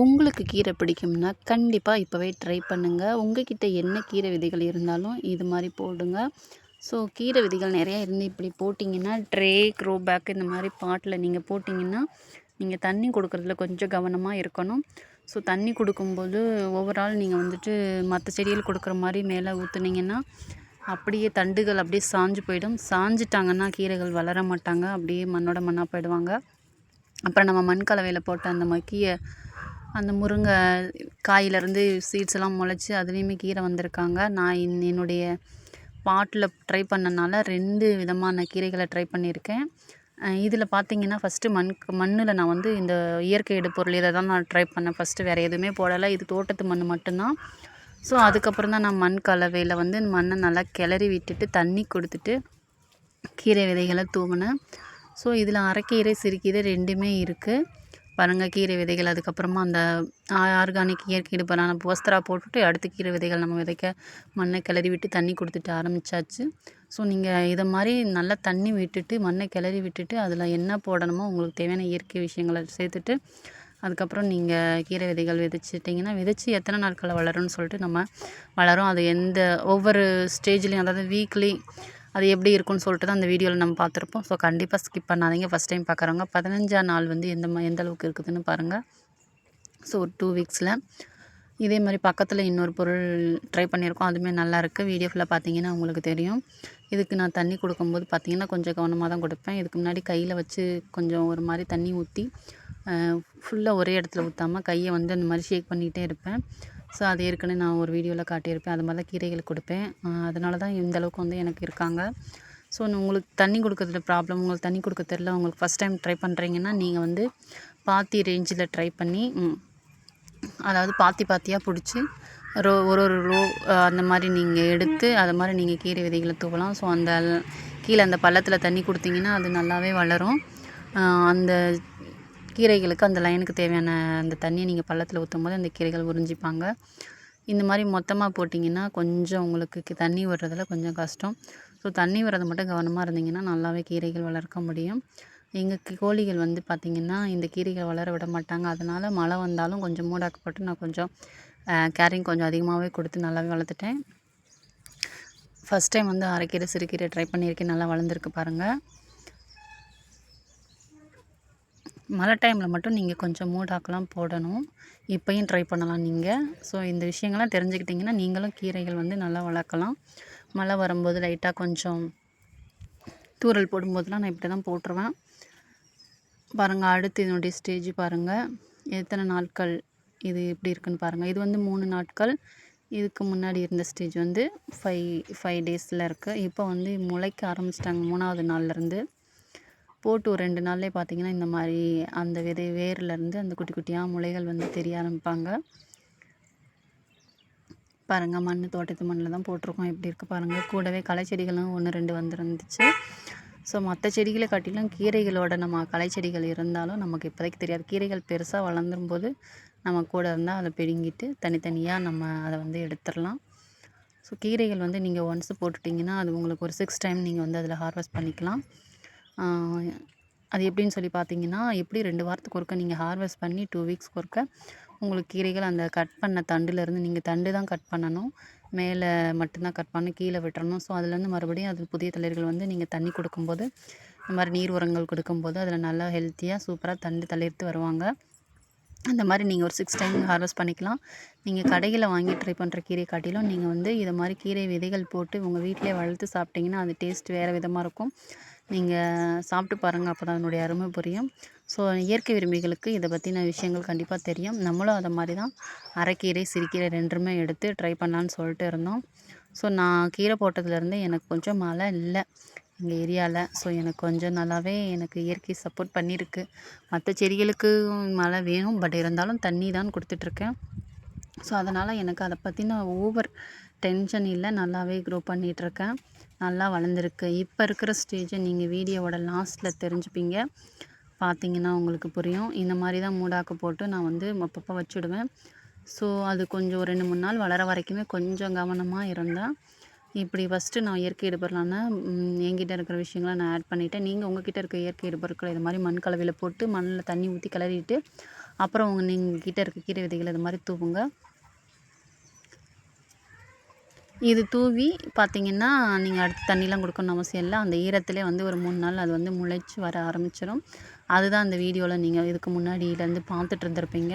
உங்களுக்கு கீரை பிடிக்கும்னா, கண்டிப்பா இப்பவே ட்ரை பண்ணுங்க. உங்ககிட்ட என்ன கீரை விதைகள் இருந்தாலும் இது மாரி போடுங்க. ஸோ கீரை விதைகள் நெறையா இருந்து இப்படி போட்டிங்கன்னா, ட்ரே, க்ரோ பேக் இந்த மாரி பாட்டில நீங்க போட்டிங்கன்னா, நீங்க தண்ணி கொடுக்குறதுல கொஞ்சம் கவனமா இருக்கணும். ஸோ தண்ணி கொடுக்கும்போது ஓவரால் நீங்க வந்துட்டு மத்த செடிகளுக்கு கொடுக்குற மாரி மேல ஊத்துனீங்கன்னா, அப்படியே தண்டுகள் அப்படியே சாஞ்சு போயிடும். சாஞ்சுட்டாங்கன்னா கீரைகள் வளர மாட்டாங்க. அப்படியே மண்ணோட மண்ணா போயிடுவாங்க. அப்புறம் நம்ம மண் கலவையில போட்ட அந்த மக்கிய அந்த முருங்கை காயிலேருந்து சீட்ஸ் எல்லாம் முளைச்சி அதுலேயுமே கீரை வந்திருக்காங்க. நான் என்னுடைய பாட்டில் ட்ரை பண்ணனால 2 விதமான கீரைகளை ட்ரை பண்ணியிருக்கேன். இதில் பார்த்தீங்கன்னா ஃபஸ்ட்டு மண்ணில் நான் வந்து இந்த இயற்கை இடுபொருள் இதை தான் நான் ட்ரை பண்ணேன் ஃபஸ்ட்டு. வேறு எதுவுமே போடலை. இது தோட்டத்து மண் மட்டும்தான். ஸோ அதுக்கப்புறம் தான் நான் மண் கலவையில் வந்து மண்ணை நல்லா கிளறி விட்டுட்டு தண்ணி கொடுத்துட்டு கீரை விதைகளை தூவினேன். ஸோ இதில் அரைக்கீரை, சிறுகீரை 2மே இருக்குது. பாருங்கள் கீரை விதைகள் அதுக்கப்புறமா அந்த ஆர்கானிக் இயற்கை இடுபொருளான போஸ்தரா போட்டுட்டு அடுத்த கீரை விதைகள் நம்ம விதைக்க மண்ணை கிளறி விட்டு தண்ணி கொடுத்துட்டு ஆரம்பித்தாச்சு. ஸோ நீங்கள் இதை மாதிரி நல்லா தண்ணி விட்டுட்டு மண்ணை கிளறி விட்டுட்டு அதில் என்ன போடணுமோ உங்களுக்கு தேவையான இயற்கை விஷயங்களை சேர்த்துட்டு அதுக்கப்புறம் நீங்கள் கீரை விதைகள் விதைச்சிட்டிங்கன்னா விதைச்சி எத்தனை நாட்களில் வளரும்னு சொல்லிட்டு நம்ம வளரும். அது ஒவ்வொரு ஸ்டேஜ்லேயும் அதாவது வீக்லி அது எப்படி இருக்குன்னு சொல்லிட்டு தான் அந்த வீடியோவில் நம்ம பார்த்துருப்போம். ஸோ கண்டிப்பாக ஸ்கிப் பண்ணாதீங்க. ஃபஸ்ட் டைம் பார்க்குறவங்க 15ஆம் நாள் வந்து எந்த அளவுக்கு இருக்குதுன்னு பாருங்கள். ஸோ ஒரு 2 வீக்ஸில் இதே மாதிரி பக்கத்தில் இன்னொரு பொருள் ட்ரை பண்ணியிருக்கோம். அதுவுமே நல்லாயிருக்கு. வீடியோ ஃபுல்லாக பார்த்தீங்கன்னா உங்களுக்கு தெரியும். இதுக்கு நான் தண்ணி கொடுக்கும்போது பார்த்தீங்கன்னா கொஞ்சம் கவனமாக தான் கொடுப்பேன். இதுக்கு முன்னாடி கையில் வச்சு கொஞ்சம் ஒரு மாதிரி தண்ணி ஊற்றி ஃபுல்லாக ஒரே இடத்துல ஊற்றாமல் கையை வந்து அந்த மாதிரி ஷேக் பண்ணிகிட்டே இருப்பேன். ஸோ அது ஏற்கனவே நான் ஒரு வீடியோவில் காட்டியிருப்பேன். அது மாதிரி தான் கீரைகள் கொடுப்பேன். அதனால தான் இந்த அளவுக்கு வந்து எனக்கு இருக்காங்க. ஸோ உங்களுக்கு தண்ணி கொடுக்குறதுல ப்ராப்ளம், உங்களுக்கு தண்ணி கொடுக்க தெரில, உங்களுக்கு ஃபஸ்ட் டைம் ட்ரை பண்ணுறீங்கன்னா நீங்கள் வந்து பாத்தி ரேஞ்சில் ட்ரை பண்ணி அதாவது பாத்தியாக பிடிச்சி ஒரு ரோ அந்த மாதிரி நீங்கள் எடுத்து அது மாதிரி நீங்கள் கீரை விதைகளை தூவலாம். ஸோ அந்த கீழே அந்த பள்ளத்தில் தண்ணி கொடுத்தீங்கன்னா அது நல்லாவே வளரும். அந்த கீரைகளுக்கு அந்த லைனுக்கு தேவையான அந்த தண்ணியை நீங்கள் பள்ளத்தில் ஊற்றும் போது அந்த கீரைகள் உறிஞ்சிப்பாங்க. இந்த மாதிரி மொத்தமாக போட்டிங்கன்னா கொஞ்சம் உங்களுக்கு தண்ணி விடுறதுல கொஞ்சம் கஷ்டம். ஸோ தண்ணி விடுறத மட்டும் கவனமாக இருந்தீங்கன்னா நல்லாவே கீரைகள் வளர்க்க முடியும். எங்கள் கோழிகள் வந்து பார்த்திங்கன்னா இந்த கீரைகள் வளர விட மாட்டாங்க. அதனால் மழை வந்தாலும் கொஞ்சம் மூடாக்கப்பட்டு நான் கொஞ்சம் கேரிங் கொஞ்சம் அதிகமாகவே கொடுத்து நல்லாவே வளர்த்துட்டேன். ஃபஸ்ட் டைம் வந்து அரைக்கீரை, சிறுகீரை ட்ரை பண்ணியிருக்கேன். நல்லா வளர்ந்துருக்கு பாருங்கள். மழை டைமில் மட்டும் நீங்கள் கொஞ்சம் மூடாக்கெலாம் போடணும். இப்போயும் ட்ரை பண்ணலாம் நீங்கள். ஸோ இந்த விஷயங்கள்லாம் தெரிஞ்சுக்கிட்டிங்கன்னா நீங்களும் கீரைகள் வந்து நல்லா வளர்க்கலாம். மழை வரும்போது லைட்டாக கொஞ்சம் தூறல் போடும்போதெலாம் நான் இப்படி தான் போட்டுருவேன். பாருங்கள் அடுத்து இதனுடைய ஸ்டேஜ் பாருங்கள். எத்தனை நாட்கள் இது எப்படி இருக்குன்னு பாருங்கள். இது வந்து 3 நாட்கள். இதுக்கு முன்னாடி இருந்த ஸ்டேஜ் வந்து 5 டேஸில் இருக்குது. இப்போ வந்து முளைக்க ஆரம்பிச்சிட்டாங்க 3ஆவது நாள்லேருந்து. போட்டு ஒரு 2 நாள்லேயே பார்த்திங்கன்னா இந்த மாதிரி அந்த வேர்லேருந்து அந்த குட்டி குட்டியாக முளைகள் வந்து தெரிய ஆரம்பிப்பாங்க. பாருங்கள் தோட்டத்து மண்ணில் தான் போட்டிருக்கோம். எப்படி இருக்குது பாருங்கள். கூடவே களை செடிகளும் 1, 2 வந்துருந்துச்சு. ஸோ மற்ற செடிகளை காட்டிலும் கீரைகளோட நம்ம களை செடிகள் இருந்தாலும் நமக்கு இப்போதைக்கு தெரியாது. கீரைகள் பெருசாக வளர்ந்துரும்போது நம்ம கூட இருந்தால் அதை பிடுங்கிட்டு தனித்தனியாக நம்ம அதை வந்து எடுத்துடலாம். ஸோ கீரைகள் வந்து நீங்கள் ஒன்ஸ் போட்டுட்டிங்கன்னா அது உங்களுக்கு ஒரு 6 டைம் நீங்கள் வந்து அதில் ஹார்வெஸ்ட் பண்ணிக்கலாம். அது எப்படின்னு சொல்லி பார்த்தீங்கன்னா எப்படி 2 வாரத்துக்கு ஒருக்க நீங்கள் ஹார்வெஸ்ட் பண்ணி 2 வீக்ஸ்க்கு ஒருக்க உங்களுக்கு கீரைகள் அந்த கட் பண்ண தண்டுலேருந்து நீங்கள் தண்டு தான் கட் பண்ணணும். மேலே மட்டும்தான் கட் பண்ணி கீழே விட்டுறணும். ஸோ அதுலேருந்து மறுபடியும் அது புதிய தளிர்கள் வந்து நீங்கள் தண்ணி கொடுக்கும்போது இந்த மாதிரி நீர் உரங்கள் கொடுக்கும்போது அதில் நல்லா ஹெல்த்தியாக சூப்பராக தண்டு தளிர்த்து வருவாங்க. அந்த மாதிரி நீங்கள் ஒரு 6 டைம் ஹார்வெஸ்ட் பண்ணிக்கலாம். நீங்கள் கடையில் வாங்கி ட்ரை பண்ணுற கீரை காட்டிலும் நீங்கள் வந்து இதை மாதிரி கீரை விதைகள் போட்டு உங்கள் வீட்டிலே வளர்த்து சாப்பிட்டிங்கன்னா அது டேஸ்ட் வேறு விதமாக இருக்கும். நீங்கள் சாப்பிட்டு பாருங்கள். அப்போ தான் அதனுடைய அருமை புரியும். ஸோ இயற்கை விரும்பிகளுக்கு இதை பற்றின விஷயங்கள் கண்டிப்பாக தெரியும். நம்மளும் அதை மாதிரி தான் அரைக்கீரை, சிறுகீரை 2மே எடுத்து ட்ரை பண்ணலான்னு சொல்லிட்டு இருந்தோம். ஸோ நான் கீரை போட்டதுலேருந்து எனக்கு கொஞ்சம் மழை இல்லை எங்கள் ஏரியாவில். ஸோ எனக்கு கொஞ்சம் நல்லாவே எனக்கு இயற்கை சப்போர்ட் பண்ணியிருக்கு. மற்ற செடிகளுக்கு மழை வேணும். பட் இருந்தாலும் தண்ணி தான் கொடுத்துட்ருக்கேன். ஸோ அதனால் எனக்கு அதை பற்றின ஓவர் டென்ஷன் இல்லை. நல்லாவே க்ரோ பண்ணிகிட்ருக்கேன். நல்லா வளர்ந்துருக்கு. இப்போ இருக்கிற ஸ்டேஜை நீங்கள் வீடியோவோட லாஸ்ட்டில் தெரிஞ்சுப்பீங்க. பார்த்திங்கன்னா உங்களுக்கு புரியும். இந்த மாதிரி தான் மூடாக்கு போட்டு நான் வந்து அப்பப்போ வச்சுடுவேன். ஸோ அது கொஞ்சம் 2, 3 நாள் வளர வரைக்குமே கொஞ்சம் கவனமாக இருந்தேன். இப்படி ஃபஸ்ட்டு நான் இயற்கை இடுபொருளான என்கிட்ட இருக்கிற விஷயங்களை நான் ஆட் பண்ணிவிட்டேன். நீங்கள் உங்கள்கிட்ட இருக்க இயற்கை இடுபொருட்களை இது மாதிரி மண் கலவையில் போட்டு மண்ணில் தண்ணி ஊற்றி கிளறிட்டு அப்புறம் நீங்கள் கிட்ட இருக்க கீரை விதைகள் இது மாதிரி தூவுங்க. இது தூவி பார்த்தீங்கன்னா, நீங்கள் அடுத்து தண்ணிலாம் கொடுக்கணும்னு அவசியம் இல்ல. அந்த ஈரத்திலே வந்து ஒரு 3 நாள் அது வந்து முளைச்சி வர ஆரம்பிச்சிடும். அதுதான் அந்த வீடியோவில் நீங்கள் இதுக்கு முன்னாடியிலேருந்து பார்த்துட்டு இருந்திருப்பீங்க.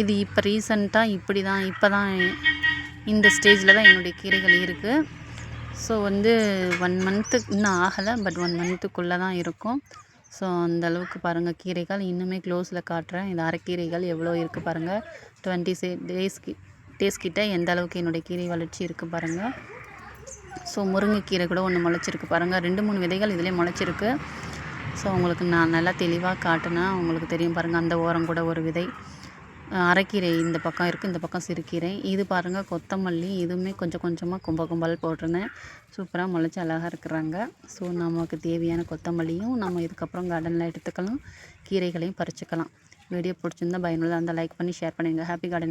இது இப்போ ரீசெண்டாக இப்போ தான் இந்த ஸ்டேஜில் தான் என்னுடைய கீரைகள் இருக்குது. ஸோ வந்து 1 மந்த்து இன்னும் ஆகலை. பட் 1 மந்த்துக்குள்ளே தான் இருக்கும். ஸோ அந்த அளவுக்கு பாருங்கள் கீரைகள். இன்னுமே க்ளோஸில் காட்டுறேன். இது அரைக்கீரைகள் எவ்வளோ இருக்குது பாருங்கள். 20 டேஸ் கிட்ட எந்த அளவுக்கு என்னுடைய கீரை வளர்ச்சி இருக்குது பாருங்கள். ஸோ முருங்கைக்கீரை கூட ஒன்று முளைச்சிருக்கு பாருங்கள். 2-3 விதைகள் இதிலே முளைச்சிருக்கு. ஸோ உங்களுக்கு நான் நல்லா தெளிவாக காட்டினா உங்களுக்கு தெரியும் பாருங்கள். அந்த ஓரம் கூட ஒரு விதை. அரைக்கீரை இந்த பக்கம் இருக்குது, இந்த பக்கம் சிறுகீரை. இது பாருங்கள் கொத்தமல்லி. இதுவுமே கொஞ்சம் கொஞ்சமாக கும்பல் போட்டிருந்தேன். சூப்பராக முளைச்சி அழகாக இருக்கிறாங்க. ஸோ நமக்கு தேவையான கொத்தமல்லியும் நம்ம இதுக்கப்புறம் கார்டனில் எடுத்துக்கலாம். கீரைகளையும் பறிச்சுக்கலாம். வீடியோ பிடிச்சிருந்தா பயனுள்ளதாக இருந்தால் லைக் பண்ணி ஷேர் பண்ணுங்கள். Happy garden.